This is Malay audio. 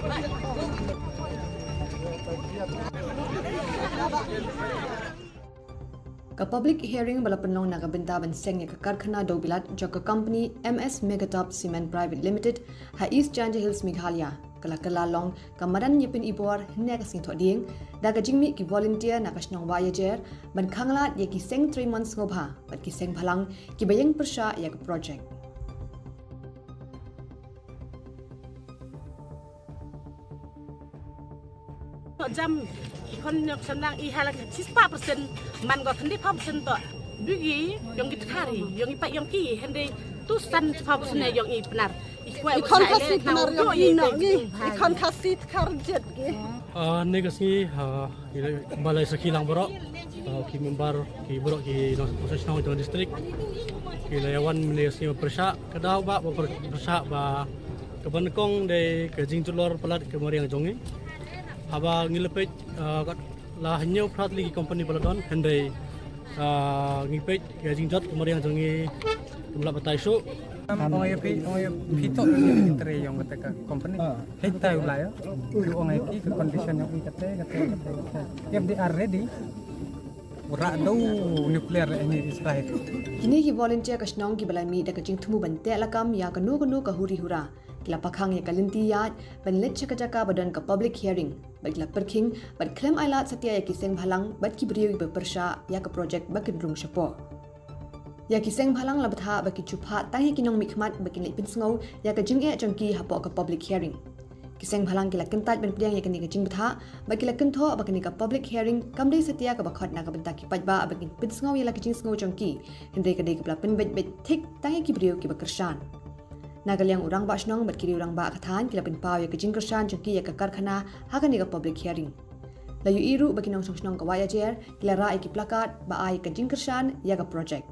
Ka public hearing bala penlong naga benta benseng ya karkhana dobilat joka company MS Megatop Cement Private Limited ha East Janja Hills Meghalaya kala long kamaran nyepin ibor nek sing thoding daga jingmi ki volunteer nakasnong wayajer ban khangla ye ki seng 3 months ngobha bat ki seng phalang ki bayeng persha ya ka project jam kon nyok senang I halak 6% man go khandi 5% to dugi yong git khari yong ipa yong ki hende tu san 5% yong I benar ikon kasi benar yong I no ikon kasi karjet ge negasi balai sakilang borok ki member ki borok ki proses nang itu distrik ki layawan menesi persya kedaw ba persya ba kebanekong de ke jingtulor pelat ke meriang jongi haba ngilepet lah hanya prat lagi company baladon hendai ngipet gajing jot kemarian jongi jumlah batai su oi pito yang intre yang kata company hita ulaya ong ai ke condition yang kata if they are ready ura do nuclear energy strike kini ki volunteer kasnong ki balai mi da kajing thumu bante lakam ya kanu ka huri hura kila pakhang ya kalinti ya ban let chaka badan ka public hearing bagla perking bad claim ailat satya ya kiseng bhalang bad ki briu be persha ya ka project bakin rung shapo ya kiseng bhalang labatha baki chupha tahi kinong mikmat bakin lepin sngo ya ka jing e changki hapo ka public hearing kiseng bhalang kila kentat ben priang ya kani ka jing batha bakila kentho bakani ka public hearing kamdei satya ka bakhot na ka benta ki pajba bakin pin sngo ya la ki jing sngo changki hindai ka dei ka pin bet thik tahi ki briu ki bakershan Nagaliang urang ba snong bat kiri urang ba kathan kila pin paw ya ka jingkersan changki ya ka karkhana hakani ka public hearing layu iru bakinong snong ka waya jer kila ra ki plakat ba ai ka jingkersan ya ka project